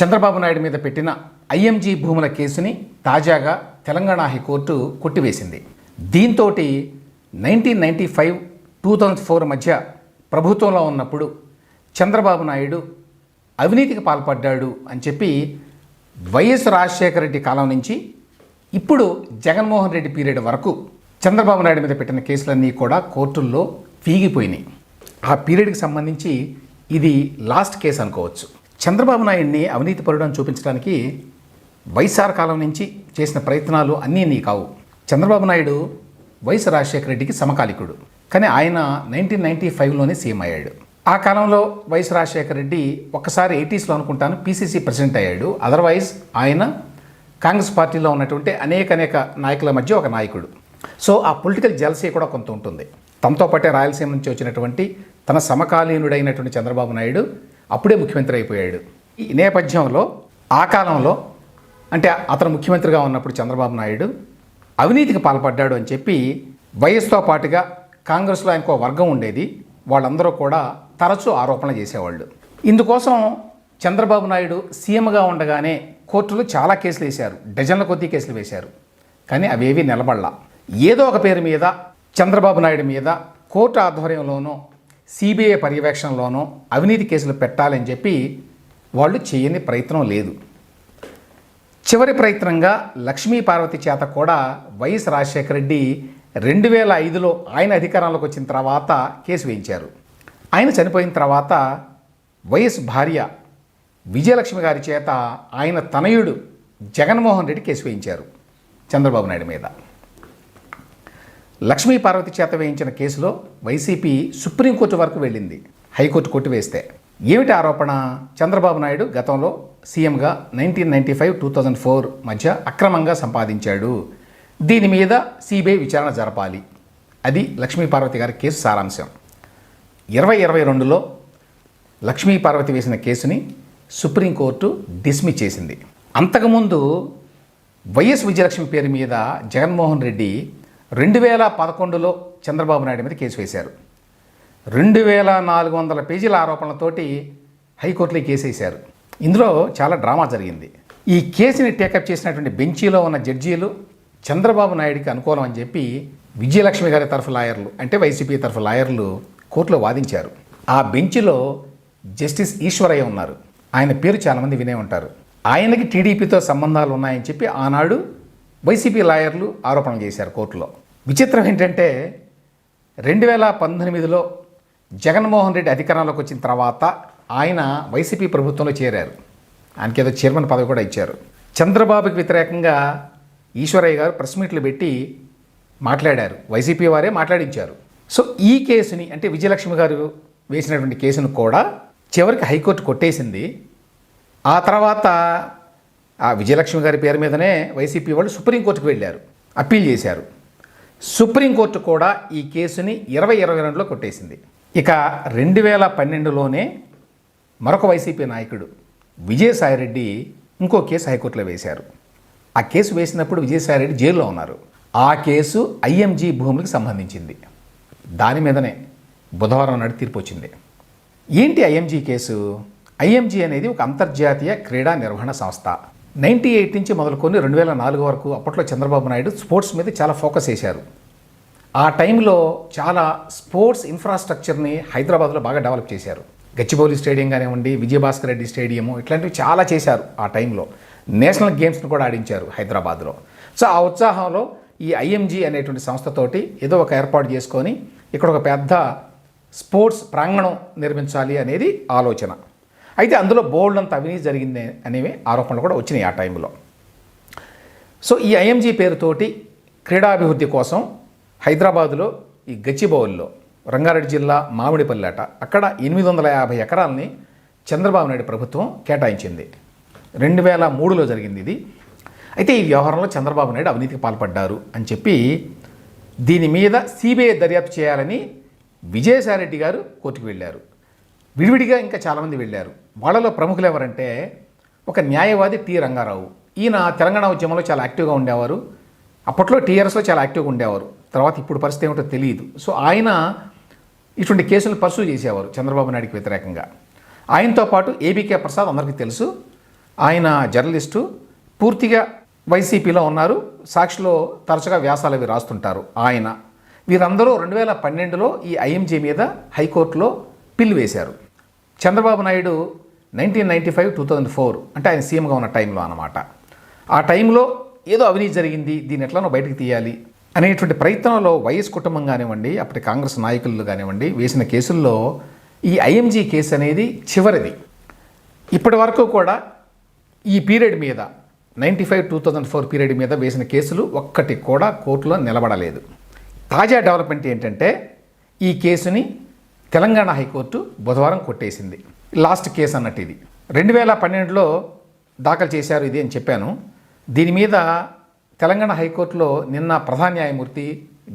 చంద్రబాబు నాయుడు మీద పెట్టిన ఐఎంజీ భూముల కేసుని తాజాగా తెలంగాణ హైకోర్టు కొట్టివేసింది. దీంతో 1995-2004 మధ్య ప్రభుత్వంలో ఉన్నప్పుడు చంద్రబాబు నాయుడు అవినీతికి పాల్పడ్డాడు అని చెప్పి వైఎస్ రాజశేఖర రెడ్డి కాలం నుంచి ఇప్పుడు జగన్మోహన్ రెడ్డి పీరియడ్ వరకు చంద్రబాబు నాయుడు మీద పెట్టిన కేసులన్నీ కూడా కోర్టుల్లో వీగిపోయినాయి. ఆ పీరియడ్కి సంబంధించి ఇది లాస్ట్ కేసు అనుకోవచ్చు. చంద్రబాబు నాయుడిని అవినీతిపరుడు అని చూపించడానికి వైఎస్ఆర్ కాలం నుంచి చేసిన ప్రయత్నాలు అన్నీ కావు. చంద్రబాబు నాయుడు వైఎస్ రాజశేఖర రెడ్డికి సమకాలికుడు, కానీ ఆయన 1995లోనే సీఎం అయ్యాడు. ఆ కాలంలో వైఎస్ రాజశేఖర రెడ్డి ఒక్కసారి 80sలో అనుకుంటాను పీసీసీ ప్రెసిడెంట్ అయ్యాడు. అదర్వైజ్ ఆయన కాంగ్రెస్ పార్టీలో ఉన్నటువంటి అనేక నాయకుల మధ్య ఒక నాయకుడు. సో ఆ పొలిటికల్ జెలసీ కూడా కొంత ఉంటుంది. తమతో పాటే రాయలసీమ నుంచి వచ్చినటువంటి తన సమకాలీనుడైనటువంటి చంద్రబాబు నాయుడు అప్పుడే ముఖ్యమంత్రి అయిపోయాడు. ఈ నేపథ్యంలో ఆ కాలంలో అంటే అతను ముఖ్యమంత్రిగా ఉన్నప్పుడు చంద్రబాబు నాయుడు అవినీతికి పాల్పడ్డాడు అని చెప్పి వైఎస్తో పాటుగా కాంగ్రెస్లో ఆయనకు వర్గం ఉండేది, వాళ్ళందరూ కూడా తరచూ ఆరోపణలు చేసేవాళ్ళు. ఇందుకోసం చంద్రబాబు నాయుడు సీఎంగా ఉండగానే కోర్టులు చాలా కేసులు వేశారు, డజన్ల కొద్దీ కేసులు వేశారు. కానీ అవేవి నిలబడలా. ఏదో ఒక పేరు మీద చంద్రబాబు నాయుడు మీద కోర్టు ఆధ్వర్యంలోనో సిబిఐ పర్యవేక్షణలోనో అవినీతి కేసులు పెట్టాలని చెప్పి వాళ్ళు చేయని ప్రయత్నం లేదు. చివరి ప్రయత్నంగా లక్ష్మీ పార్వతి చేత కూడా వైఎస్ రాజశేఖర రెడ్డి 2005లో ఆయన అధికారంలోకి వచ్చిన తర్వాత కేసు వేయించారు. ఆయన చనిపోయిన తర్వాత వైఎస్ భార్య విజయలక్ష్మి గారి చేత ఆయన తనయుడు జగన్మోహన్ రెడ్డి కేసు వేయించారు చంద్రబాబు నాయుడు మీద. లక్ష్మీ పార్వతి చేత వేయించిన కేసులో వైసీపీ సుప్రీంకోర్టు వరకు వెళ్ళింది, హైకోర్టు కొట్టివేస్తే. ఏమిటి ఆరోపణ? చంద్రబాబు నాయుడు గతంలో సీఎంగా 1995-2004 మధ్య అక్రమంగా సంపాదించాడు, దీని మీద సిబిఐ విచారణ జరపాలి. అది లక్ష్మీ పార్వతి గారి కేసు సారాంశం. 2022లో లక్ష్మీ పార్వతి వేసిన కేసుని సుప్రీంకోర్టు డిస్మిస్ చేసింది. అంతకుముందు వైఎస్ విజయలక్ష్మి పేరు మీద జగన్మోహన్ రెడ్డి 2011లో చంద్రబాబు నాయుడు మీద కేసు వేశారు. 2400 పేజీల ఆరోపణలతోటి హైకోర్టులో కేసు వేశారు. ఇందులో చాలా డ్రామా జరిగింది. ఈ కేసుని టేకప్ చేసినటువంటి బెంచీలో ఉన్న జడ్జీలు చంద్రబాబు నాయుడికి అనుకూలం అని చెప్పి విజయలక్ష్మి గారి తరఫు లాయర్లు, అంటే వైసీపీ తరఫు లాయర్లు కోర్టులో వాదించారు. ఆ బెంచ్లో జస్టిస్ ఈశ్వరయ్య ఉన్నారు. ఆయన పేరు చాలామంది వినే ఉంటారు. ఆయనకి టీడీపీతో సంబంధాలు ఉన్నాయని చెప్పి ఆనాడు వైసీపీ లాయర్లు ఆరోపణలు చేశారు కోర్టులో. విచిత్రం ఏంటంటే 2018లో జగన్మోహన్ రెడ్డి అధికారంలోకి వచ్చిన తర్వాత ఆయన వైసీపీ ప్రభుత్వంలో చేరారు. ఆయనకి ఏదో చైర్మన్ పదవి కూడా ఇచ్చారు. చంద్రబాబుకి వ్యతిరేకంగా ఈశ్వరయ్య గారు ప్రెస్ మీట్లు పెట్టి మాట్లాడారు, వైసీపీ వారే మాట్లాడించారు. సో ఈ కేసుని, అంటే విజయలక్ష్మి గారు వేసినటువంటి కేసును కూడా చివరికి హైకోర్టు కొట్టేసింది. ఆ తర్వాత ఆ విజయలక్ష్మి గారి పేరు మీదనే వైసీపీ వాళ్ళు సుప్రీంకోర్టుకు వెళ్ళారు, అప్పీల్ చేశారు. సుప్రీంకోర్టు కూడా ఈ కేసుని 2022లో కొట్టేసింది. ఇక 2012లోనే మరొక వైసీపీ నాయకుడు విజయసాయిరెడ్డి ఇంకో కేసు హైకోర్టులో వేశారు. ఆ కేసు వేసినప్పుడు విజయసాయిరెడ్డి జైల్లో ఉన్నారు. ఆ కేసు ఐఎంజీ భూములకు సంబంధించింది. దాని మీదనే బుధవారం నాడు తీర్పు వచ్చింది. ఏంటి ఐఎంజీ కేసు? ఐఎంజీ అనేది ఒక అంతర్జాతీయ క్రీడా నిర్వహణ సంస్థ. 98 నుంచి మొదలుకొని 2004 వరకు అప్పట్లో చంద్రబాబు నాయుడు స్పోర్ట్స్ మీద చాలా ఫోకస్ చేశారు. ఆ టైంలో చాలా స్పోర్ట్స్ ఇన్ఫ్రాస్ట్రక్చర్ని హైదరాబాద్లో బాగా డెవలప్ చేశారు. గచ్చిబౌలి స్టేడియం కానివ్వండి, విజయభాస్కర్ రెడ్డి స్టేడియము, ఇట్లాంటివి చాలా చేశారు. ఆ టైంలో నేషనల్ గేమ్స్ని కూడా ఆడించారు హైదరాబాద్లో. సో ఆ ఉత్సాహంలో ఈ ఐఎంజీ అనేటువంటి సంస్థతోటి ఏదో ఒక ఏర్పాటు చేసుకొని ఇక్కడ ఒక పెద్ద స్పోర్ట్స్ ప్రాంగణం నిర్మించాలి అనేది ఆలోచన. అయితే అందులో బోల్డ్ అంత అవినీతి జరిగింది అనేవి ఆరోపణలు కూడా వచ్చినాయి ఆ టైంలో. సో ఈ ఐఎంజీ పేరుతోటి క్రీడాభివృద్ధి కోసం హైదరాబాదులో ఈ గచ్చిబౌలిలో, రంగారెడ్డి జిల్లా మామిడిపల్లి అక్కడ 850 ఎకరాలని చంద్రబాబు నాయుడు ప్రభుత్వం కేటాయించింది. 2003లో జరిగింది ఇది. అయితే ఈ వ్యవహారంలో చంద్రబాబు నాయుడు అవినీతికి పాల్పడ్డారు అని చెప్పి దీని మీద సిబిఐ దర్యాప్తు చేయాలని విజయసాయిరెడ్డి గారు కోర్టుకు వెళ్ళారు. విడివిడిగా ఇంకా చాలామంది వెళ్ళారు. వాళ్ళలో ప్రముఖులు ఎవరంటే ఒక న్యాయవాది టి రంగారావు. ఈయన తెలంగాణ ఉద్యమంలో చాలా యాక్టివ్గా ఉండేవారు. అప్పట్లో టీఆర్ఎస్లో చాలా యాక్టివ్గా ఉండేవారు. తర్వాత ఇప్పుడు పరిస్థితి ఏమిటో తెలియదు. సో ఆయన ఇటువంటి కేసులు పర్సూ చేసేవారు చంద్రబాబు నాయుడికి వ్యతిరేకంగా. ఆయనతో పాటు ఏబీకే ప్రసాద్ అందరికీ తెలుసు. ఆయన జర్నలిస్టు, పూర్తిగా వైసీపీలో ఉన్నారు. సాక్షిలో తరచుగా వ్యాసాలు అవి రాస్తుంటారు ఆయన. వీరందరూ 2012లో ఈ ఐఎంజీ మీద హైకోర్టులో పిల్లు వేశారు. చంద్రబాబు నాయుడు 1995-2004 అంటే ఆయన సీఎంగా ఉన్న టైంలో అన్నమాట. ఆ టైంలో ఏదో అవినీతి జరిగింది, దీన్ని ఎట్లనో బయటకు తీయాలి అనేటువంటి ప్రయత్నంలో వైఎస్ కుటుంబం కానివ్వండి, అప్పటి కాంగ్రెస్ నాయకులు కానివ్వండి వేసిన కేసుల్లో ఈ ఐఎంజీ కేసు అనేది చివరిది. ఇప్పటి వరకు కూడా ఈ పీరియడ్ మీద 95-2004 పీరియడ్ మీద వేసిన కేసులు ఒక్కటి కూడా కోర్టులో నిలబడలేదు. తాజా డెవలప్మెంట్ ఏంటంటే ఈ కేసుని తెలంగాణ హైకోర్టు బుధవారం కొట్టేసింది. లాస్ట్ కేసు అన్నట్టు ఇది 2012లో దాఖలు చేశారు ఇది అని చెప్పాను. దీని మీద తెలంగాణ హైకోర్టులో నిన్న ప్రధాన న్యాయమూర్తి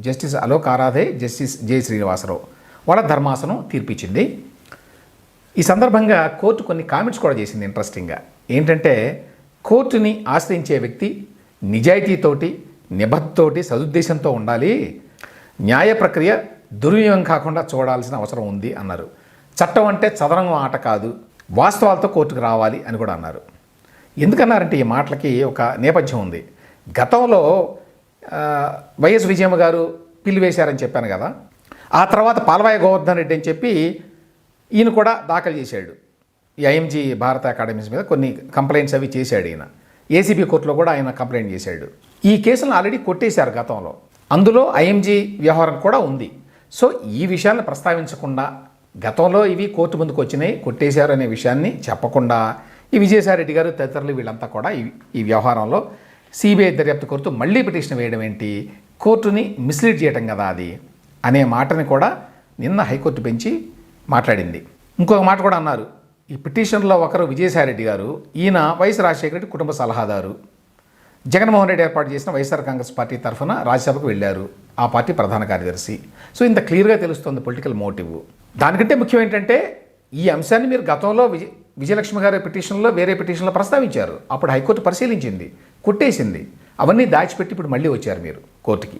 justice Alok Aradhe, justice J Srinivasarao వాళ్ళ ధర్మాసనం తీర్పిచ్చింది. ఈ సందర్భంగా కోర్టు కొన్ని కామెంట్స్ కూడా చేసింది ఇంట్రెస్టింగ్గా. ఏంటంటే కోర్టుని ఆశ్రయించే వ్యక్తి నిజాయితీతోటి, నిబద్ధతోటి, సదుద్దేశంతో ఉండాలి, న్యాయ ప్రక్రియ దుర్వినియోగం కాకుండా చూడాల్సిన అవసరం ఉంది అన్నారు. చట్టం అంటే చదరంగం ఆట కాదు, వాస్తవాలతో కోర్టుకు రావాలి అని కూడా అన్నారు. ఎందుకన్నారంటే ఈ మాటలకి ఒక నేపథ్యం ఉంది. గతంలో వైఎస్ విజయమ్మ గారు పిల్లు వేశారని చెప్పాను కదా, ఆ తర్వాత పాల్వాయ గోవర్ధన్ రెడ్డి అని చెప్పి ఈయన కూడా దాఖలు చేశాడు. ఈ ఐఎంజీ భారత అకాడమీస్ మీద కొన్ని కంప్లైంట్స్ అవి చేశాడు ఈయన. ఏసీబీ కోర్టులో కూడా ఆయన కంప్లైంట్ చేశాడు. ఈ కేసులను ఆల్రెడీ కొట్టేశారు గతంలో. అందులో ఐఎంజీ వ్యవహారం కూడా ఉంది. సో ఈ విషయాన్ని ప్రస్తావించకుండా, గతంలో ఇవి కోర్టు ముందుకు వచ్చినాయి కొట్టేశారు అనే విషయాన్ని చెప్పకుండా ఈ విజయసాయిరెడ్డి గారు తదితరులు వీళ్ళంతా కూడా ఈ వ్యవహారంలో సిబిఐ దర్యాప్తు కోరుతూ మళ్ళీ పిటిషన్ వేయడం ఏంటి, కోర్టుని మిస్లీడ్ చేయటం కదా అది అనే మాటని కూడా నిన్న హైకోర్టు పెంచి మాట్లాడింది. ఇంకొక మాట కూడా అన్నారు. ఈ పిటిషన్లో ఒకరు విజయసాయిరెడ్డి గారు, ఈయన వైఎస్ రాజశేఖర రెడ్డి కుటుంబ సలహాదారు, జగన్మోహన్ రెడ్డి ఏర్పాటు చేసిన వైఎస్ఆర్ కాంగ్రెస్ పార్టీ తరఫున రాజ్యసభకు వెళ్ళారు, ఆ పార్టీ ప్రధాన కార్యదర్శి. సో ఇంత క్లియర్గా తెలుస్తుంది పొలిటికల్ మోటివ్. దానికంటే ముఖ్యం ఏంటంటే ఈ అంశాన్ని మీరు గతంలో విజయలక్ష్మి గారి పిటిషన్లో వేరే పిటిషన్లో ప్రస్తావించారు. అప్పుడు హైకోర్టు పరిశీలించింది, కొట్టేసింది. అవన్నీ దాచిపెట్టి ఇప్పుడు మళ్ళీ వచ్చారు మీరు కోర్టుకి.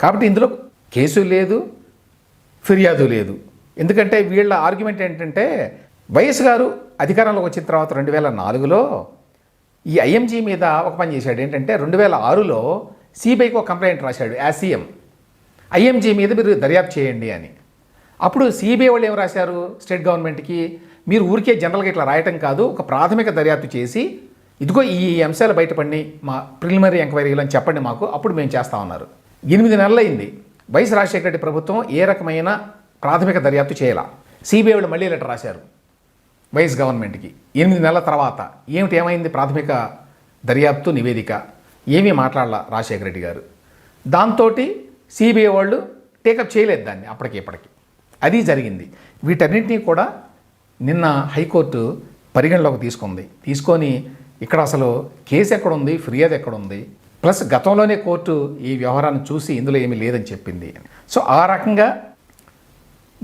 కాబట్టి ఇందులో కేసు లేదు, ఫిర్యాదు లేదు. ఎందుకంటే వీళ్ళ ఆర్గ్యుమెంట్ ఏంటంటే వైఎస్ గారు అధికారంలోకి వచ్చిన తర్వాత 2004లో ఈ ఐఎంజీ మీద ఒక పని చేశాడు. ఏంటంటే 2006లో సిబిఐకి ఒక కంప్లైంట్ రాశాడు యాజ్ సీఎం, ఐఎంజీ మీద మీరు దర్యాప్తు చేయండి అని. అప్పుడు సిబిఐ వాళ్ళు ఏం రాశారు స్టేట్ గవర్నమెంట్కి, మీరు ఊరికే జనరల్గా ఇట్లా రాయటం కాదు, ఒక ప్రాథమిక దర్యాప్తు చేసి ఇదిగో ఈ అంశాలు బయటపడి మా ప్రిలిమినరీ ఎంక్వైరీలు అని చెప్పండి మాకు, అప్పుడు మేము చేస్తామన్నారు. 8 నెలలైంది. వైఎస్ రాజశేఖర రెడ్డి ప్రభుత్వం ఏ రకమైన ప్రాథమిక దర్యాప్తు చేయాల. సిబిఐ వాళ్ళు మళ్ళీ లెటర్ రాశారు వైఎస్ గవర్నమెంట్కి 8 నెలల తర్వాత. ఏమైంది ప్రాథమిక దర్యాప్తు నివేదిక, ఏమీ మాట్లాడాల రాజశేఖర రెడ్డి గారు. దాంతో సిబిఐ వాళ్ళు టేకప్ చేయలేదు దాన్ని అప్పటికి. అది జరిగింది. వీటన్నింటినీ కూడా నిన్న హైకోర్టు పరిగణలోకి తీసుకొని ఇక్కడ అసలు కేసు ఎక్కడుంది, ఫిర్యాదు ఎక్కడుంది, ప్లస్ గతంలోనే కోర్టు ఈ వ్యవహారాన్ని చూసి ఇందులో ఏమీ లేదని చెప్పింది. సో ఆ రకంగా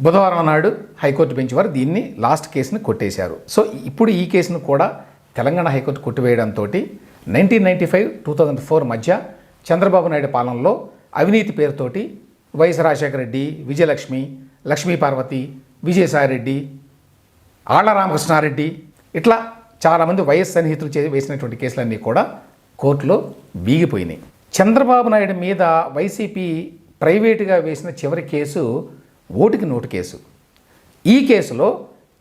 బుధవారం నాడు హైకోర్టు బెంచ్ వారు దీన్ని లాస్ట్ కేసుని కొట్టేశారు. సో ఇప్పుడు ఈ కేసును కూడా తెలంగాణ హైకోర్టు కొట్టివేయడంతో 1995-2004 మధ్య చంద్రబాబు నాయుడు పాలనలో అవినీతి పేరుతోటి వైఎస్ రాజశేఖర రెడ్డి, విజయలక్ష్మి, లక్ష్మీపార్వతి, విజయసాయిరెడ్డి, ఆళ్ల రామకృష్ణారెడ్డి ఇట్లా చాలామంది వైఎస్ సన్నిహితులు వేసినటువంటి కేసులన్నీ కూడా కోర్టులో వీగిపోయినాయి. చంద్రబాబు నాయుడు మీద వైసీపీ ప్రైవేటుగా వేసిన చివరి కేసు ఓటుకి నోటు కేసు. ఈ కేసులో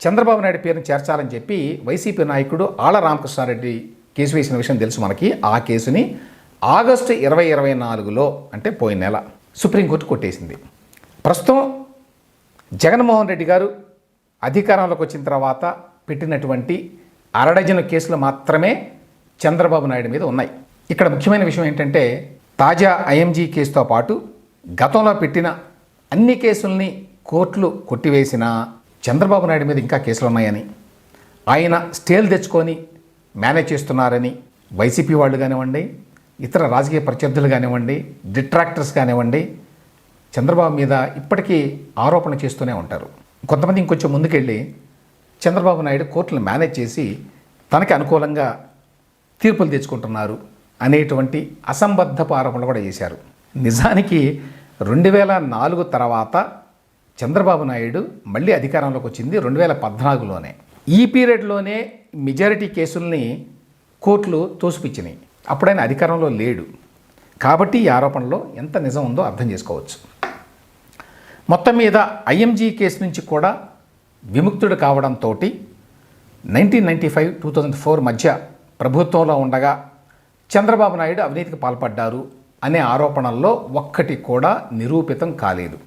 చంద్రబాబు నాయుడు పేరును చేర్చాలని చెప్పి వైసీపీ నాయకుడు ఆళ్ల రామకృష్ణారెడ్డి కేసు వేసిన విషయం తెలుసు మనకి. ఆ కేసుని ఆగస్టు 2024లో అంటే పోయిన నెల సుప్రీంకోర్టు కొట్టేసింది. ప్రస్తుతం జగన్మోహన్ రెడ్డి గారు అధికారంలోకి వచ్చిన తర్వాత పెట్టినటువంటి 6 డజన్ కేసులు మాత్రమే చంద్రబాబు నాయుడు మీద ఉన్నాయి. ఇక్కడ ముఖ్యమైన విషయం ఏంటంటే తాజా ఐఎంజీ కేసుతో పాటు గతంలో పెట్టిన అన్ని కేసుల్ని కోర్టులు కొట్టివేసిన చంద్రబాబు నాయుడు మీద ఇంకా కేసులు ఉన్నాయని, ఆయన స్టేలు తెచ్చుకొని మేనేజ్ చేస్తున్నారని వైసీపీ వాళ్ళు కానివ్వండి, ఇతర రాజకీయ ప్రత్యర్థులు కానివ్వండి, డిట్రాక్టర్స్ కానివ్వండి చంద్రబాబు మీద ఇప్పటికీ ఆరోపణ చేస్తూనే ఉంటారు. కొంతమంది ఇంకొంచెం ముందుకెళ్ళి చంద్రబాబు నాయుడు కోర్టులను మేనేజ్ చేసి తనకి అనుకూలంగా తీర్పులు తెచ్చుకుంటున్నారు అనేటువంటి అసంబద్ధపు ఆరోపణలు కూడా చేశారు. నిజానికి 2004 తర్వాత చంద్రబాబు నాయుడు మళ్ళీ అధికారంలోకి వచ్చింది 2014లోనే. ఈ పీరియడ్లోనే మెజారిటీ కేసుల్ని కోర్టులు తోసిపుచ్చినాయి. అప్పుడైనా అధికారంలో లేడు కాబట్టి ఈ ఆరోపణలో ఎంత నిజం ఉందో అర్థం చేసుకోవచ్చు. మొత్తం మీద ఐఎంజీ కేసు నుంచి కూడా విముక్తుడు కావడంతో 1995-2004 మధ్య ప్రభుత్వంలో ఉండగా చంద్రబాబు నాయుడు అవినీతికి పాల్పడ్డారు అనే ఆరోపణల్లో ఒక్కటి కూడా నిరూపితం కాలేదు.